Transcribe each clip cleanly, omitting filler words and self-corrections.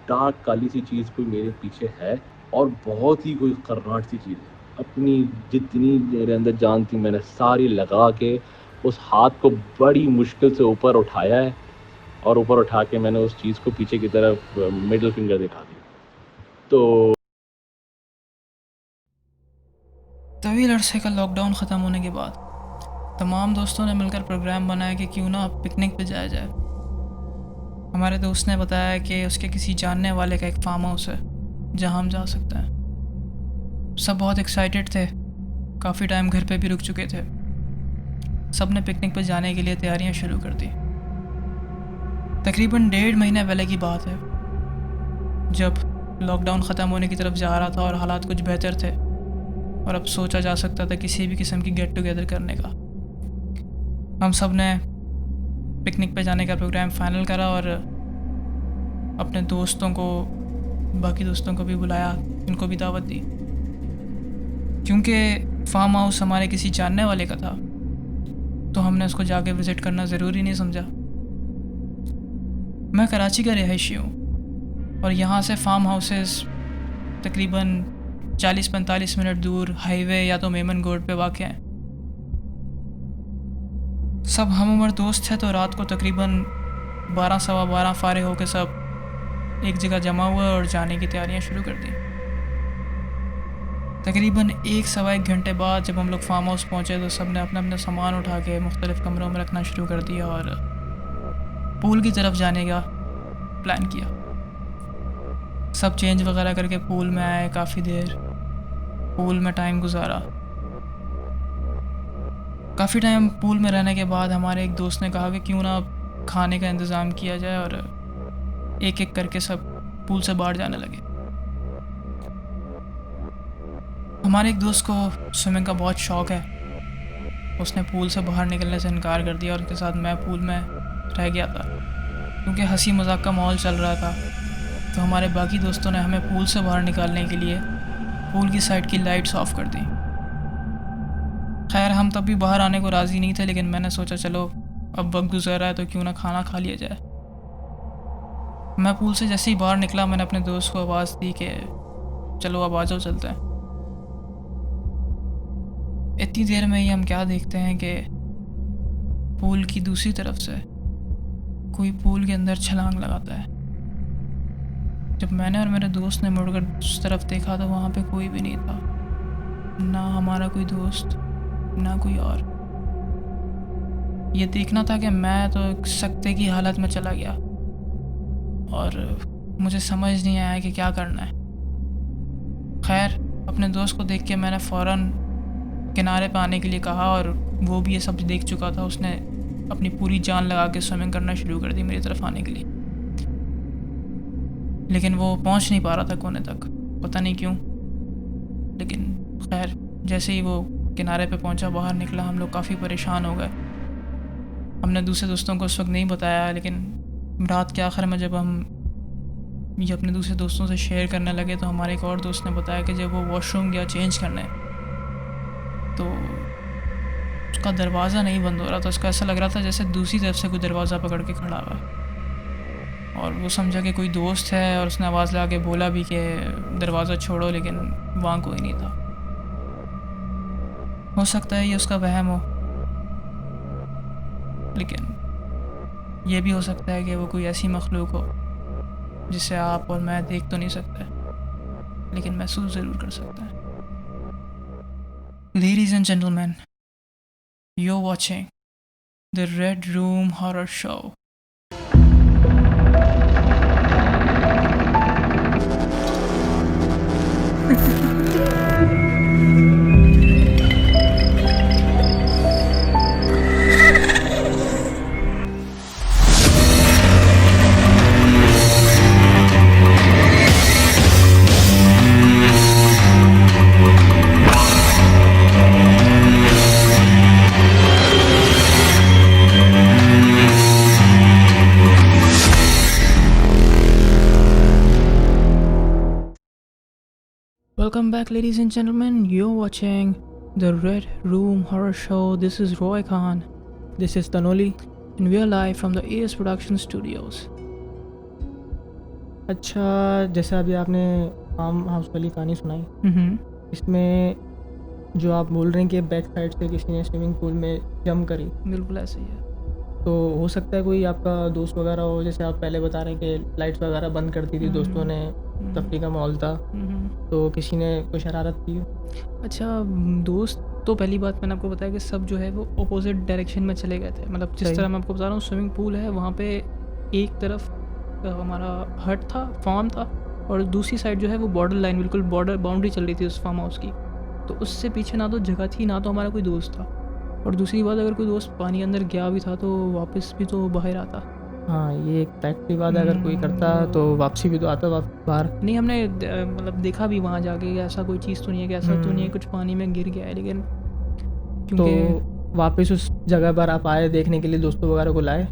Dark काली सी चीज़ कोई मेरे पीछे है और बहुत ही कोई खतरनाक सी चीज़ है। अपनी जितनी मेरे अंदर जान थी मैंने सारी लगा के उस हाथ को बड़ी मुश्किल से ऊपर उठाया है और ऊपर उठा के मैंने उस चीज़ को पीछे की तरफ मिडल फिंगर दिखा दिया। तो तवील अरसे का लॉकडाउन ख़त्म होने के बाद तमाम दोस्तों ने मिलकर प्रोग्राम बनाया कि क्यों ना पिकनिक पे जाया जाए। हमारे दोस्त ने बताया कि उसके किसी जानने वाले का एक फार्म हाउस है जहां हम जा सकते हैं। सब बहुत एक्साइटेड थे, काफ़ी टाइम घर पे भी रुक चुके थे। सब ने पिकनिक पे जाने के लिए तैयारियां शुरू कर दी। तकरीबन 1.5 महीने पहले की बात है, जब लॉकडाउन ख़त्म होने की तरफ जा रहा था और हालात कुछ बेहतर थे और अब सोचा जा सकता था किसी भी किस्म की गेट टुगेदर करने का। हम सब ने पिकनिक पे जाने का प्रोग्राम फाइनल करा और अपने दोस्तों को, बाकी दोस्तों को भी बुलाया, उनको भी दावत दी। क्योंकि फार्म हाउस हमारे किसी जानने वाले का था तो हमने उसको जाके विज़िट करना ज़रूरी नहीं समझा। मैं कराची का रिहायशी हूँ और यहाँ से फार्म हाउसेस तकरीबन 40-45 मिनट दूर हाईवे या तो मेमन गोड पे वाक़ हैं। सब हम उम्र दोस्त थे तो रात को तकरीबन 12 सवा 12 फारे होकर सब एक जगह जमा हुए और जाने की तैयारियां शुरू कर दी। तकरीबन 1 सवा 1 घंटे बाद जब हम लोग फार्म हाउस पहुँचे तो सब ने अपना अपना सामान उठा के मुख्तलिफ़ कमरों में रखना शुरू कर दिया और पूल की तरफ जाने का प्लान किया। सब चेंज वगैरह करके पूल में आए, काफ़ी देर पूल में टाइम गुजारा। काफ़ी टाइम पूल में रहने के बाद हमारे एक दोस्त ने कहा कि क्यों ना खाने का इंतज़ाम किया जाए और एक एक करके सब पूल से बाहर जाने लगे। हमारे एक दोस्त को स्विमिंग का बहुत शौक़ है। उसने पूल से बाहर निकलने से इनकार कर दिया और उसके साथ मैं पूल में रह गया था। क्योंकि हंसी मजाक का माहौल चल रहा था तो हमारे बाकी दोस्तों ने हमें पूल से बाहर निकालने के लिए पूल की साइड की लाइट्स ऑफ कर दी। खैर हम तब भी बाहर आने को राज़ी नहीं थे, लेकिन मैंने सोचा चलो अब वक्त गुजर रहा है तो क्यों ना खाना खा लिया जाए। मैं पूल से जैसे ही बाहर निकला मैंने अपने दोस्त को आवाज़ दी कि चलो अब आ जाओ चलते हैं। इतनी देर में ही हम क्या देखते हैं कि पूल की दूसरी तरफ से कोई पूल के अंदर छलांग लगाता है। जब मैंने और मेरे दोस्त ने मुड़कर उस तरफ देखा तो वहाँ पे कोई भी नहीं था, ना हमारा कोई दोस्त ना कोई और। ये देखना था कि मैं तो सकते की हालत में चला गया और मुझे समझ नहीं आया कि क्या करना है। खैर अपने दोस्त को देख के मैंने फ़ौरन किनारे पे आने के लिए कहा और वो भी ये सब देख चुका था। उसने अपनी पूरी जान लगा के स्विमिंग करना शुरू कर दी मेरी तरफ आने के लिए, लेकिन वो पहुंच नहीं पा रहा था कोने तक, पता नहीं क्यों। लेकिन खैर जैसे ही वो किनारे पे पहुंचा, बाहर निकला, हम लोग काफ़ी परेशान हो गए। हमने दूसरे दोस्तों को उस वक्त नहीं बताया, लेकिन रात के आखिर में जब हम ये अपने दूसरे दोस्तों से शेयर करने लगे तो हमारे एक और दोस्त ने बताया कि जब वो वॉशरूम गया चेंज करने तो उसका दरवाज़ा नहीं बंद हो रहा था। उसका ऐसा लग रहा था जैसे दूसरी तरफ से कोई दरवाज़ा पकड़ के खड़ा हुआ है और वो समझा कि कोई दोस्त है और उसने आवाज़ लगा के बोला भी कि दरवाज़ा छोड़ो, लेकिन वहाँ कोई नहीं था। हो सकता है ये उसका वहम हो, लेकिन ये भी हो सकता है कि वो कोई ऐसी मखलूक हो जिसे आप और मैं देख तो नहीं सकते, लेकिन महसूस ज़रूर कर सकते हैं। Ladies and gentlemen, you're watching the Red Room Horror Show. Welcome back, ladies and gentlemen. You're watching the Red Room Horror Show. This is Roy Khan. This is Tanoli, and we are live from the AS Production Studios. अच्छा, जैसे अभी आपने farm house वाली कहानी सुनाई, इसमें जो आप बोल रहे हैं कि बैक साइड से किसी ने स्विमिंग पूल में जंप करी, बिल्कुल ऐसे ही है। तो हो सकता है कोई आपका दोस्त वगैरह हो, जैसे आप पहले बता रहे हैं कि लाइट्स वगैरह बंद कर दी थी, दोस्तों ने, तफरी का माहौल था, तो किसी ने कोई शरारत की हो? अच्छा, दोस्त तो पहली बात मैंने आपको बताया कि सब जो है वो अपोजिट डायरेक्शन में चले गए थे। मतलब जिस सही। तरह मैं आपको बता रहा हूँ, स्विमिंग पूल है वहाँ पे एक तरफ हमारा हट था, फार्म था, और दूसरी साइड जो है वो बॉर्डर लाइन, बिल्कुल बॉर्डर बाउंड्री चल रही थी उस फार्म हाउस की। तो उससे पीछे ना तो जगह थी, ना तो हमारा कोई दोस्त था। और दूसरी बात, अगर कोई दोस्त पानी अंदर गया भी था तो वापस भी तो बाहर आता। हाँ, ये एक फैक्ट की बात है, अगर कोई करता तो वापसी भी तो आता बाहर। नहीं, हमने मतलब देखा भी वहाँ जाके कि ऐसा कोई चीज़ तो नहीं है, कि ऐसा तो नहीं है कुछ पानी में गिर गया है, लेकिन तो क्योंकि वापस उस जगह पर आप आए देखने के लिए, दोस्तों वगैरह को लाए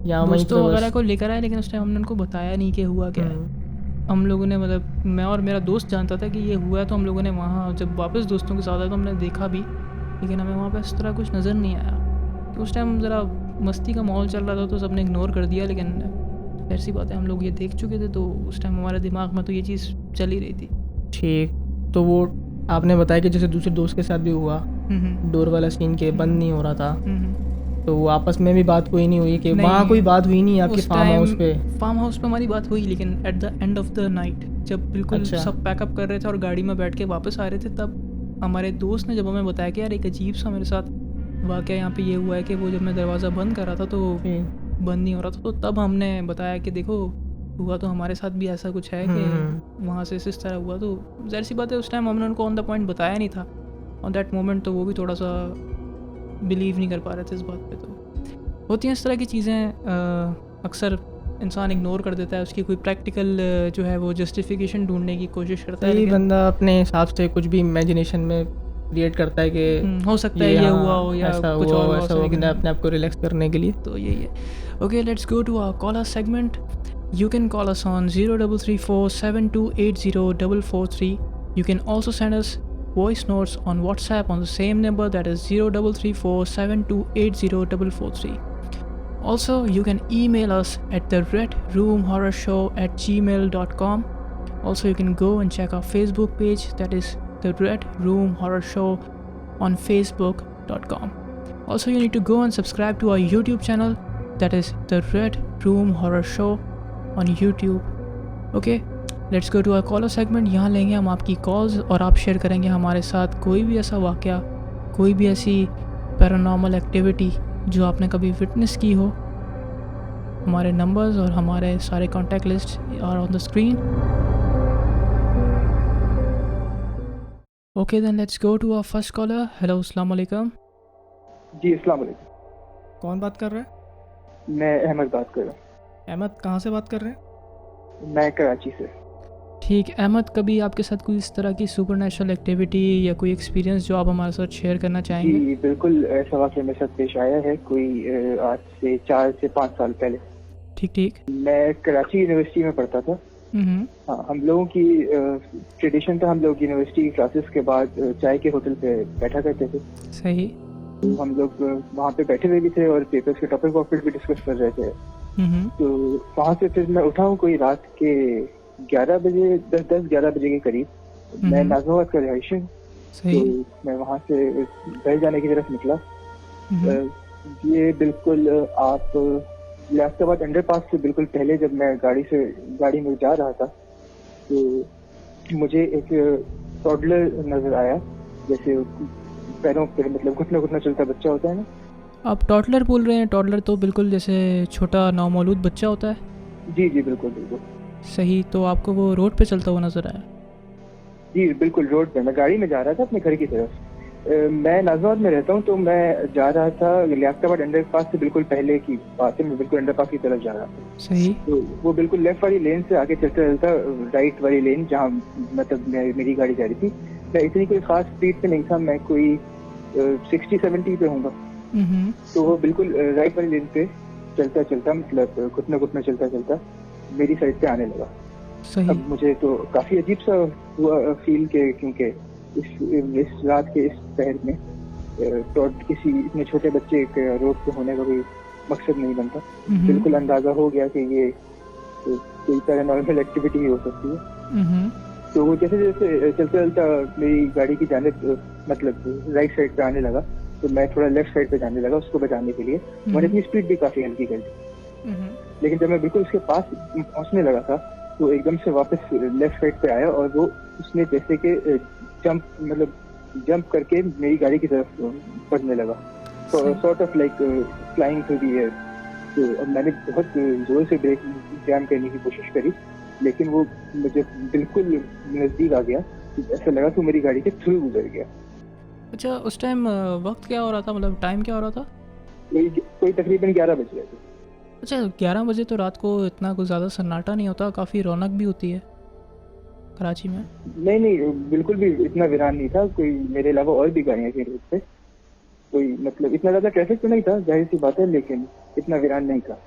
या वहीं दोस्तों पे वगैरह बस? को लेकर आए, लेकिन उस टाइम हमने उनको बताया नहीं कि हुआ क्या है। हम लोगों ने, मतलब मैं और मेरा दोस्त जानता था कि ये हुआ है, तो हम लोगों ने वहाँ जब वापस दोस्तों के साथ आए तो हमने देखा भी, लेकिन हमें वहाँ पे इस तरह कुछ नज़र नहीं आया। तो उस टाइम ज़रा मस्ती का माहौल चल रहा था तो सबने इग्नोर कर दिया, लेकिन ऐसी बात है हम लोग ये देख चुके थे, तो उस टाइम हमारे दिमाग में तो ये चीज़ चल ही रही थी। ठीक, तो वो आपने बताया कि जैसे दूसरे दोस्त के साथ भी हुआ, डोर वाला सीन के बंद नहीं हो रहा था, तो वो आपस में भी बात कोई नहीं हुई कि वहाँ कोई बात हुई नहीं आपके फार्म हाउस पे? हमारी बात हुई, लेकिन at the end of the night जब बिल्कुल अच्छा। सब पैकअप कर रहे थे और गाड़ी में बैठ के वापस आ रहे थे, तब हमारे दोस्त ने जब हमें बताया कि यार एक अजीब सा मेरे साथ वाक़या यहाँ पे ये हुआ है कि वो जब मैं दरवाज़ा बंद कर रहा था तो बंद नहीं हो रहा था, तो तब हमने बताया कि देखो हुआ तो हमारे साथ भी ऐसा कुछ है कि वहाँ से इस तरह हुआ। तो ज़ाहिर सी बात है उस टाइम हमने उनको ऑन द पॉइंट बताया नहीं था ऑन दैट मोमेंट, तो वो भी थोड़ा सा बिलीव नहीं कर पा रहे थे इस बात पे। तो होती हैं इस तरह की चीज़ें, अक्सर इंसान इग्नोर कर देता है, उसकी कोई प्रैक्टिकल जो है वो जस्टिफिकेशन ढूंढने की कोशिश करता है, सही, लेकिन बंदा अपने हिसाब से कुछ भी इमेजिनेशन में क्रिएट करता है कि हो सकता है ये हुआ हो या ऐसा कुछ हुआ और हो, हुआ ऐसा हो, हो, लेकिन अपने आप को रिलैक्स करने के लिए। तो यही है। Okay, let's go to our caller segment. You can call us on 0334 7280 443. You can also send us voice notes on WhatsApp on the same number, that is 0334 7280 443. Also, you can email us at the redroomhorrorshow@gmail.com. Also, you can go and check our Facebook page, that is the Red Room Horror Show on facebook.com. Also, you need to go and subscribe to our YouTube channel, that is the Red Room Horror Show on YouTube. Okay, let's go to our caller segment. यहाँ लेंगे हम आपकी calls और आप share करेंगे हमारे साथ कोई भी ऐसा वाक़या, कोई भी ऐसी पैरानॉर्मल एक्टिविटी जो आपने कभी विटनेस की हो। हमारे नंबर्स और हमारे सारे contact list are on the screen. Okay then let's go to our first caller. Hello, अस्सलाम वालेकुम। जी अस्सलाम वालेकुम। कौन बात कर रहा है? मैं अहमद बात कर रहा हूँ। अहमद, कहाँ से बात कर रहे हैं? मैं कराची से। ठीक, अहमद, कभी आपके साथ कोई इस तरह की सुपरनैचुरल एक्टिविटी या कोई एक्सपीरियंस जो आप हमारे साथ शेयर करना चाहेंगे? जी बिल्कुल, ऐसा वाक़या मेरे साथ पेश आया है कोई आज से 4 से 5 साल पहले। ठीक। मैं कराची यूनिवर्सिटी में पढ़ता था। हाँ, हम लोगों की ट्रेडिशन था, हम लोग यूनिवर्सिटी की क्लासेस के बाद चाय के होटल पे बैठा करते थे। सही। हम लोग वहाँ पे बैठे हुए भी थे और पेपर्स के टॉपिक वॉपिक भी डिस्कस कर रहे थे। तो वहाँ से फिर मैं उठा हूँ कोई रात के 11 बजे, 10-11 बजे के करीब। मैं नाज़िमाबाद का रहायशी हूँ, तो मैं वहाँ से घर जाने की तरफ निकला। ये बिल्कुल आप लियाकताबाद अंडरपास से बिल्कुल पहले जब मैं गाड़ी में जा रहा था, तो मुझे एक टॉडलर नजर आया, जैसे पैरों पे मतलब घुटना चलता बच्चा होता है ना। आप टॉडलर बोल रहे हैं? टॉडलर तो बिल्कुल जैसे छोटा नौमौलूद बच्चा होता है। जी बिल्कुल। सही, तो आपको वो रोड पे चलता हुआ नजर आया? जी बिल्कुल, रोड पे। मैं गाड़ी में जा रहा था अपने घर की तरफ। मैं नाज़िमाबाद में रहता हूँ, तो मैं जा रहा था लियाकताबाद अंडरपास से बिल्कुल पहले की बात है। मैं बिल्कुल अंडरपास की तरफ जा रहा था। सही। तो वो बिल्कुल लेफ्ट वाली लेन से आगे चलता राइट वाली लेन, जहाँ मतलब मेरी गाड़ी जा रही थी। मैं इतनी कोई खास स्पीड पे नहीं था, मैं कोई 60-70 पे होऊंगा। तो वो बिल्कुल राइट वाली लेन पे चलता मतलब घुटना चलता मेरी साइड पे आने लगा। सही। अब मुझे तो काफी अजीब सा हुआ फील के, क्योंकि इस रात के इस शहर में किसी इतने छोटे बच्चे के रोड पे होने का कोई मकसद नहीं बनता। बिल्कुल अंदाजा हो गया कि ये कोई पैरानॉर्मल एक्टिविटी ही हो सकती है। तो वो जैसे जैसे चलता चलता मेरी गाड़ी की जानिब मतलब राइट साइड पे आने लगा, तो मैं थोड़ा लेफ्ट साइड पे जाने लगा उसको बचाने के लिए। मैंने अपनी स्पीड भी काफी हल्की कर दी, लेकिन जब मैं बिल्कुल उसके पास पहुंचने लगा था तो एकदम से वापस लेफ्ट साइड पे आया और वो उसने जैसे कि जंप करके मेरी गाड़ी की तरफ बढ़ने लगा, sort of like flying through the air. तो अब मैंने बहुत जोर से ब्रेक जैम करने की कोशिश करी, लेकिन वो मुझे बिल्कुल नजदीक आ गया, तो ऐसा लगा कि मेरी गाड़ी के थ्रू गुजर गया। अच्छा, उस टाइम वक्त क्या हो रहा था, मतलब टाइम क्या हो रहा था? कोई तकरीबन 11 बज रहे थे। अच्छा, 11 बजे तो रात को इतना कुछ ज़्यादा सन्नाटा नहीं होता, काफ़ी रौनक भी होती है कराची में। नहीं, बिल्कुल भी इतना वीरान नहीं था। कोई मेरे अलावा और भी गाड़ियाँ थी रोड पे, कोई मतलब इतना ज़्यादा ट्रैफिक तो नहीं था, जाहिर सी बात है, लेकिन इतना वीरान नहीं था।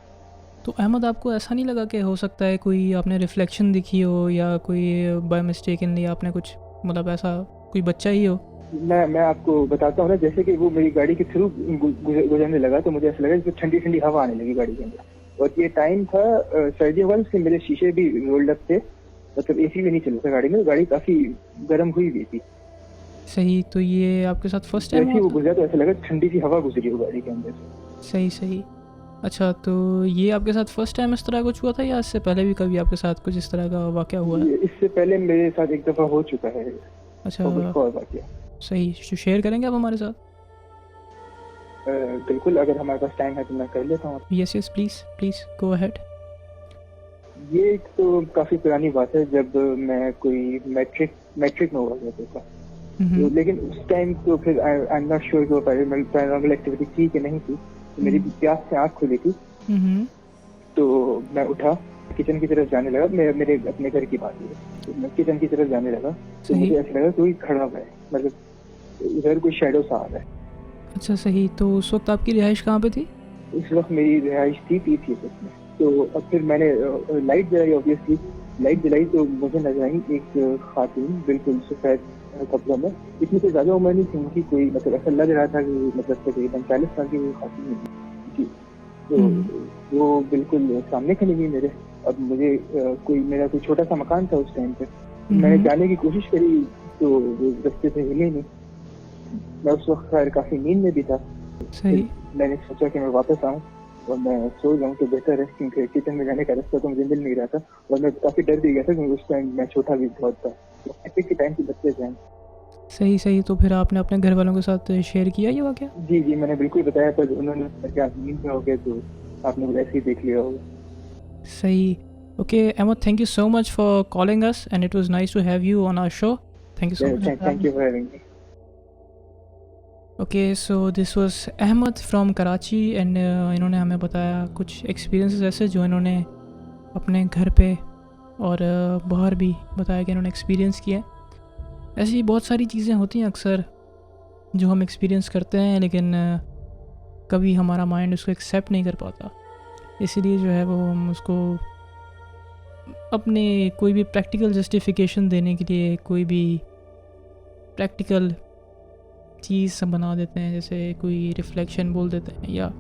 तो अहमद, आपको ऐसा नहीं लगा कि हो सकता है कोई आपने रिफ्लेक्शन दिखी हो या कोई बाय मिस्टेकनली आपने कुछ मतलब ऐसा कोई बच्चा ही हो? मैं आपको बताता हूँ ना, जैसे कि वो मेरी गाड़ी के थ्रू गुजरने लगा तो मुझे ऐसा लगा कि ठंडी ठंडी हवा आने लगी गाड़ी के अंदर। और ये टाइम था सर्दियों वाला, उसके मेरे शीशे भी रोल्ड अप थे, मतलब एसी भी नहीं चल रहा था गाड़ी में, गाड़ी काफी गर्म हुई हुई थी। सही, तो ये आपके साथ फर्स्ट टाइम जैसे वो गुजरा तो ऐसा लगा ठंडी सी हवा गुजरी हो गाड़ी के अंदर से। सही। अच्छा, तो ये आपके साथ फर्स्ट टाइम इस तरह कुछ हुआ था या इससे पहले भी कभी आपके साथ कुछ इस तरह का वाकया हुआ है? इससे पहले मेरे साथ एक दफा हो चुका है। अच्छा, और वाकया सही, शेयर करेंगे आप हमारे साथ? बिल्कुल, अगर हमारे पास टाइम है तो मैं कर लेता हूँ। Yes please go ahead. ये एक तो काफी पुरानी बात है, जब मैं कोई मैट्रिक में हुआ करता था। तो लेकिन उस टाइम तो फिर आई एम नॉट श्योर कि वो पैरानॉर्मल एक्टिविटी थी कि नहीं थी। तो मेरी प्यास से आँख खुली थी, तो मैं उठा, किचन की तरफ जाने लगा। मेरे अपने घर की बात है, तो मैं किचन की तरफ जाने लगा तो मुझे ऐसा लगा कोई खड़ा हुआ है, मतलब इधर कोई शेडो सा आ रहा है। अच्छा, सही। तो उस वक्त आपकी रिहाइश कहाँ पे थी? उस वक्त मेरी रिहाइश थी PCS में। तो अब फिर मैंने लाइट जलाई, ऑब्वियसली लाइट जलाई तो मुझे नजर आई एक खातून बिल्कुल सफेद कपड़ों में। इतनी तो ज्यादा उम्र नहीं थी उनकी, कोई मतलब ऐसा लग रहा था कि मतलब तकरीबन 40 साल की खातून थी। तो वो बिल्कुल सामने खड़ी हुई मेरे। अब मुझे मेरा कोई छोटा सा मकान था उस टाइम पे, मैंने जाने की कोशिश करी तो वो रास्ते से हिले नहीं। मैं उस वक्त खैर काफी नींद में भी था। सही। मैंने सोचा कि मैं वापस आऊँ और मैं सो जाऊँ तो बेहतर है, क्योंकि किचन में जाने का रास्ता तो मुझे मिल नहीं रहा था और मैं काफी डर भी गया था क्योंकि उस टाइम मैं छोटा भी बहुत था। तो टाइम की बच्चे जाए। सही। तो फिर आपने अपने घर वालों के साथ शेयर किया ये वाकया? जी, मैंने बिल्कुल बताया, पर उन्होंने क्या नींद में हो गए तो आपने ऐसे ही देख लिया होगा। सही। Okay, Ahmed, thank you so much for calling us, and it was nice to have you on our show. Thank you so much. Thank you for having me. Okay, so this was Ahmed from Karachi, and इन्होंने हमें बताया कुछ experiences ऐसे जो इन्होंने अपने घर पे और बाहर भी बताया कि इन्होंने एक्सपीरियंस किया। ऐसी बहुत सारी चीज़ें होती हैं अक्सर जो हम एक्सपीरियंस करते हैं, लेकिन कभी हमारा माइंड उसको एक्सेप्ट नहीं कर पाता। इसीलिए जो है वो हम उसको अपने कोई भी प्रैक्टिकल जस्टिफिकेशन देने के लिए कोई भी प्रैक्टिकल चीज़ बना देते हैं, जैसे कोई रिफ्लेक्शन बोल देते हैं, या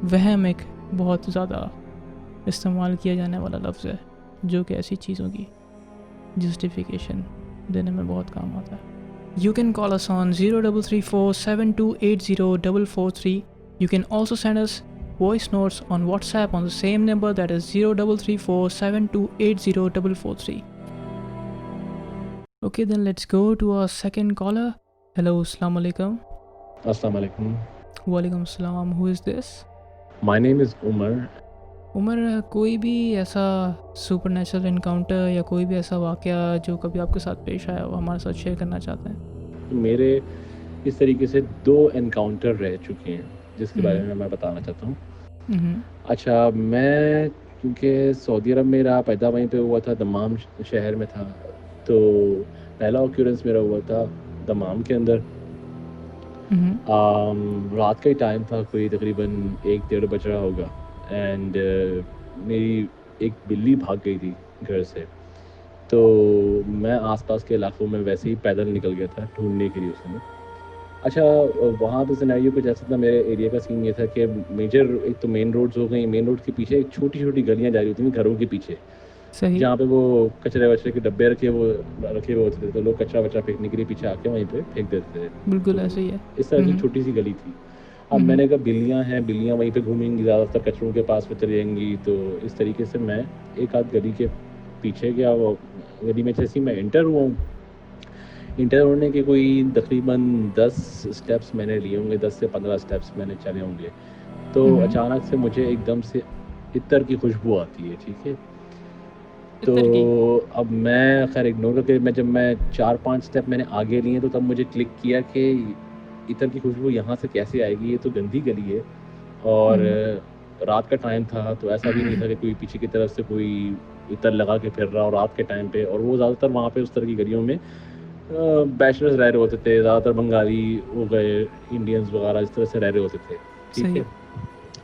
वहम एक बहुत ज़्यादा इस्तेमाल किया जाने वाला लफ्ज़ है जो कि ऐसी चीज़ों की जस्टिफिकेशन देने में बहुत काम आता है। You can call us on 033472804443. You can also send us voice notes on WhatsApp on the same number, that is 033472804443. Okay, then let's go to our second caller. Hello, Assalamu alaikum. Assalamu alaikum. Walaikum assalam. Who is this? My name is Umar. Umar, कोई भी ऐसा supernatural encounter या कोई भी ऐसा वाकया जो कभी आपके साथ पेश आया हो हमारे साथ शेयर करना चाहते हैं? मेरे इस तरीके से 2 एनकाउंटर रह चुके हैं जिसके बारे में मैं बताना चाहता हूँ। अच्छा, मैं क्योंकि सऊदी अरब मेरा पैदा वहीं पे हुआ था, दमाम शहर में था, तो पहला ऑक्यूरेंस मेरा हुआ था दमाम के अंदर। रात का ही टाइम था, कोई तकरीबन 1-1:30 बज रहा होगा, एंड मेरी एक बिल्ली भाग गई थी घर से। तो मैं आसपास के इलाकों में वैसे ही पैदल निकल गया था ढूंढने के लिए उसमें। अच्छा, वहाँ पे सिनेरियो कुछ ऐसा था, मेरे एरिया का सीन ये था कि मेजर एक तो मेन रोड्स हो गई, मेन रोड के पीछे एक छोटी छोटी गलियाँ जा रही होती थी घरों के पीछे, सही। जहाँ पे वो कचरे-वचरे के डब्बे रखे हुए होते थे, तो लोग कचरा-वचरा फेंकने के लिए पीछे आके वहीं पे फेंक देते थे। बिल्कुल तो ऐसे ही है। इस तरह की छोटी-सी गली थी। अब हम्म, मैंने कहा बिल्लियाँ हैं, बिल्लियाँ वहीं पे घूमेंगी, ज़्यादातर कचरों के पास में चली जाएँगी, तो इस तरीके से मैं एक आध गली के पीछे गया। वो गली में जैसे ही मैं एंटर हुआ हूँ, इंटर होने के कोई तकरीबन 10 स्टेप्स मैंने लिए होंगे, 10 से 15 स्टेप्स मैंने चले होंगे। तो हम्म। अचानक से मुझे एकदम से इत्र की खुशबू आती है, ठीक है? तो इतर की। अब मैं खैर इग्नोर करके जब मैं 4-5 स्टेप मैंने आगे लिए, तो तब मुझे क्लिक किया कि इत्र की खुशबू यहाँ से कैसे आएगी? ये तो गंदी गली है और हम्म, रात का टाइम था, तो ऐसा भी नहीं था कि कोई पीछे की तरफ से कोई इत्र लगा के फिर रहा हो रात के टाइम पे। और वो ज़्यादातर वहाँ पे उस तरह की गलियों में बैचलर्स रह रहे होते थे, ज़्यादातर बंगाली हो गए, इंडियंस वगैरह इस तरह से रह रहे होते थे, ठीक सही। है?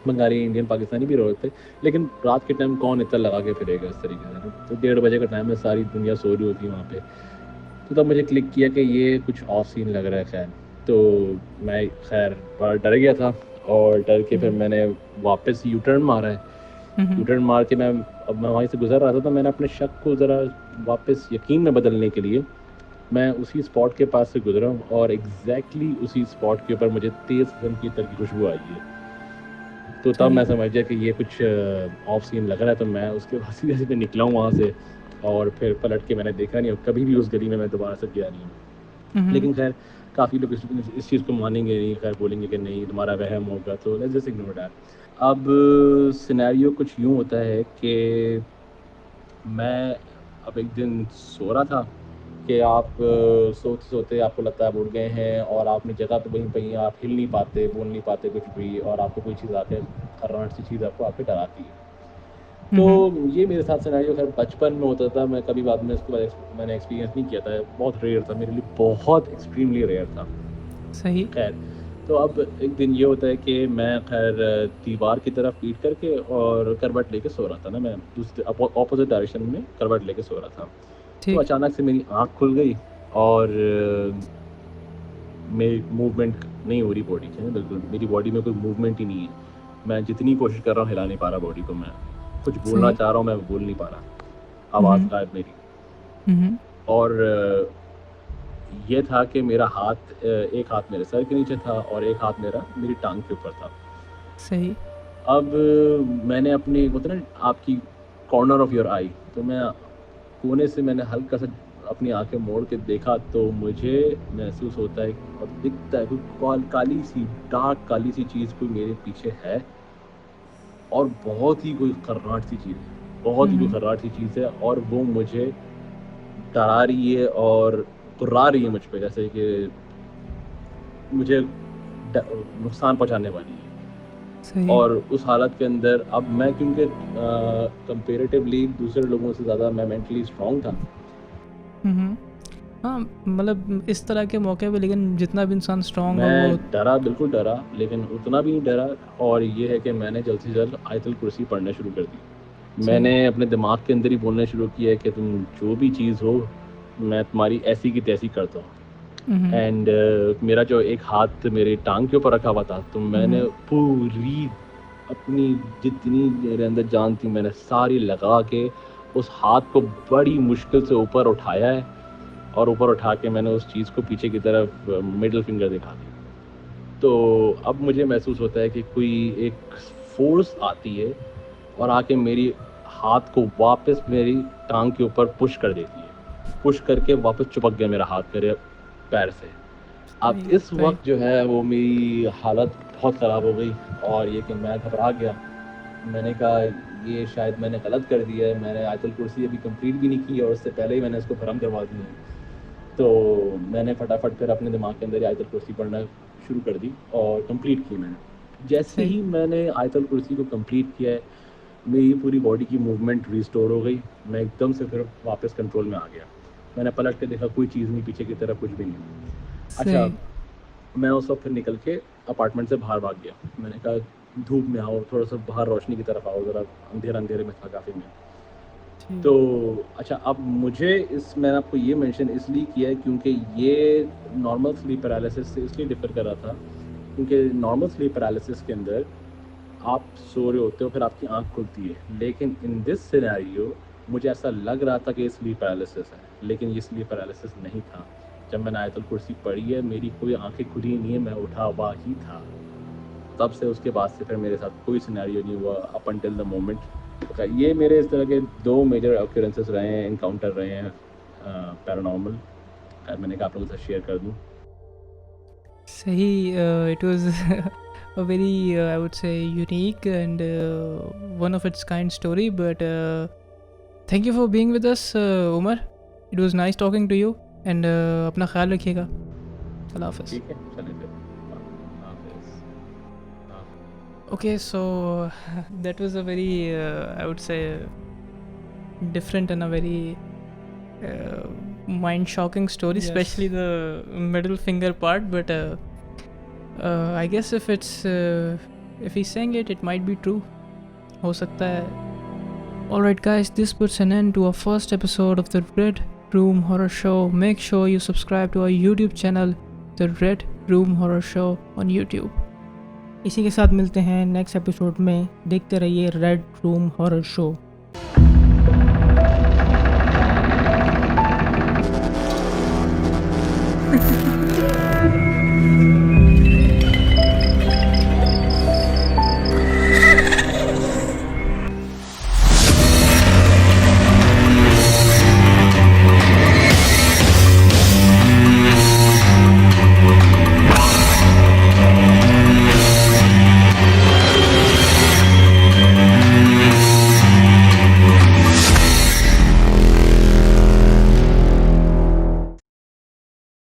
बंगाली, इंडियन, पाकिस्तानी भी रह रहे थे, लेकिन रात के टाइम कौन इत्र लगा के फिरेगा इस तरीके से ना? तो 1:30 बजे का टाइम है, सारी दुनिया सो रही होती है वहाँ पे। तो तब मुझे क्लिक किया कि ये कुछ ऑफ सीन लग रहा है खैर। तो मैं खैर बड़ा डर गया था और डर के फिर हम्म, मैंने वापस यू टर्न मारा है। यू हम्म, टर्न मार के मैं वहीं से गुज़र रहा था, तो मैंने अपने शक को ज़रा वापस यकीन में बदलने के लिए मैं उसी स्पॉट के पास से गुज़रा हूँ और एग्ज़ैक्टली उसी स्पॉट के ऊपर मुझे तेज़ किस्म की इत्र की खुशबू आई है। तो तब सही। मैं समझ गया कि ये कुछ ऑफ सीन लग रहा है, तो मैं उसके बाद सीधे-सीधे निकला हूँ वहाँ से और फिर पलट के मैंने देखा नहीं और कभी भी उस गली में मैं दोबारा से गया नहीं हूँ। हम्म, लेकिन खैर काफ़ी लोग इस चीज़ को मानेंगे नहीं, खैर बोलेंगे कि नहीं तुम्हारा वहम होगा, तो लेट्स जस्ट इग्नोर दैट। अब सिनेरियो कुछ यूँ होता है कि मैं अब एक दिन सो रहा था कि आप सोते-सोते आपको लगता है आप उठ गए हैं और आप अपनी जगह पे वहीं पे ही हैं, आप हिल नहीं पाते, बोल नहीं पाते कुछ भी और आपको कोई चीज़ आके खर्राट सी चीज़ आपको आके डराती है। तो हम्म। ये मेरे साथ सिनेरियो खैर बचपन में होता था, मैं कभी बाद में इसके बाद मैंने एक्सपीरियंस नहीं किया था, बहुत रेयर था मेरे लिए, बहुत एक्सट्रीमली रेयर था। सही। खैर, तो अब एक दिन ये होता है कि मैं खैर दीवार की तरफ पीठ करके और करवट लेके सो रहा था ना मैं, दूसरे ऑपोज़िट डायरेक्शन में करवट लेके सो रहा था। तो ठीक। अचानक से मेरी आँख खुल गई और मेरी मूवमेंट नहीं हो रही बॉडी की ना बिल्कुल, मेरी बॉडी में कोई मूवमेंट ही नहीं है। मैं जितनी कोशिश कर रहा हूँ हिला नहीं पा रहा बॉडी को मैं। कुछ बोलना सही। चाह रहा हूँ मैं बोल नहीं पा रहा। आवाज़ हम्म, गायब मेरी। हम्म। और ये था कि मेरा हाथ एक हाथ मेरे सर के नीचे था और एक हाथ मेरा मेरी टाँग के ऊपर था। सही। अब मैंने अपनी होता है ना आपकी कॉर्नर ऑफ योर आई, तो मैं कोने से मैंने हल्का सा अपनी आँखें मोड़ के देखा तो मुझे महसूस होता है और दिखता है कोई काली सी डार्क काली सी चीज़ कोई मेरे पीछे है और बहुत ही कोई खर्राट सी चीज़ है, बहुत ही कोई हम्म, खर्राट सी चीज़ है और वो मुझे डरा रही है और गुर्रा रही है मुझ पे जैसे कि मुझे नुकसान पहुंचाने वाली है। सही। और उस हालत के अंदर अब मैं क्योंकि कंपैरेटिवली दूसरे लोगों से ज़्यादा मैं मेंटली स्ट्रांग था। हम्म। हाँ, मतलब इस तरह के मौके पे लेकिन जितना भी इंसान स्ट्रांग हो वो। मैं डरा, बिल्कुल डरा, लेकिन उतना भी नहीं डरा और ये है कि मैंने जल्द से जल्द आयतुल कुर्सी पढ़ना शुरू कर दी। सही। मैंने अपने दिमाग के अंदर ही बोलना शुरू किया है कि तुम जो भी चीज़ हो, मैं तुम्हारी ऐसी की तैसी करता हूँ। हम्म, एंड मेरा जो एक हाथ मेरी टाँग के ऊपर रखा हुआ था, तो मैंने हम्म। पूरी अपनी जितनी मेरे अंदर जान थी, मैंने सारी लगा के उस हाथ को बड़ी मुश्किल से ऊपर उठाया है और ऊपर उठा के मैंने उस चीज़ को पीछे की तरफ मिडल फिंगर दिखा दी। तो अब मुझे महसूस होता है कि कोई एक फ़ोर्स आती है और आके मेरी हाथ को वापस मेरी टाँग के ऊपर पुश कर देती है। पुश करके वापस चिपक गया मेरा हाथ मेरे पैर से। अब सही। इस सही। वक़्त जो है वो मेरी हालत बहुत ख़राब हो गई और ये कि मैं घबरा गया। मैंने कहा ये शायद मैंने गलत कर दिया है, मैंने आयतुल कुर्सी अभी कंप्लीट भी नहीं की और उससे पहले ही मैंने इसको ख़त्म करवा दिया है। तो मैंने फटाफट फिर अपने दिमाग के अंदर ही आयतुल कुर्सी पढ़ना शुरू कर दी और कंप्लीट की मैंने। जैसे सही। ही मैंने आयतुल कुर्सी को कंप्लीट किया है, मेरी पूरी बॉडी की मूवमेंट रिस्टोर हो गई। मैं एकदम से फिर वापस कंट्रोल में आ गया। मैंने पलट के देखा कोई चीज़ नहीं, पीछे की तरफ कुछ भी नहीं। अच्छा, सही। मैं उस वक़्त फिर निकल के अपार्टमेंट से बाहर भाग गया। मैंने कहा धूप में आओ, थोड़ा-सा बाहर रोशनी की तरफ आओ ज़रा, अंधेरा-अंधेरे में था काफ़ी मैं। तो ठीक। अच्छा, अब मुझे मैंने आपको ये मेंशन इसलिए किया है क्योंकि ये नॉर्मल स्लीप पैरालिसिस से इसलिए डिफ़र कर रहा था क्योंकि नॉर्मल स्लीप पैरालिसिस के अंदर आप सो रहे होते हो फिर आपकी आँख खुलती है। लेकिन इन दिस सिनेरियो मुझे ऐसा लग रहा था कि ये स्लीप पैरालिसिस है, लेकिन ये स्लीप पैरालिसिस नहीं था। जब मैंने आयतुल कुर्सी पढ़ी है, मेरी कोई आँखें खुली नहीं है, मैं उठा हुआ ही था। तब से उसके बाद से फिर मेरे साथ कोई सिनेरियो नहीं हुआ अप अंटिल द मोमेंट। ये मेरे इस तरह के 2 मेजर ऑकरेंसेस रहे हैं, एनकाउंटर रहे हैं पैरानॉर्मल। मैंने कहा आप लोगों के साथ शेयर कर दूँ। सही, it was a very I would say unique and one of its kind story, but thank you for being with us, Umar. It was nice talking to you and अपना ख्याल रखिएगा। अल्लाह हाफ़िज़। ठीक है, चलिए फिर। हाफ़िज़। Okay, so that was a very I would say different and a very mind shocking story, Yes. especially the middle finger part, but I guess if it's if he's saying it, it might be true. हो सकता है। Alright guys, this puts an end to our first episode of the Red Room Horror Show. Make sure you subscribe to our YouTube channel, the Red Room Horror Show on YouTube. इसी के साथ मिलते हैं next episode में। देखते रहिए red room horror show.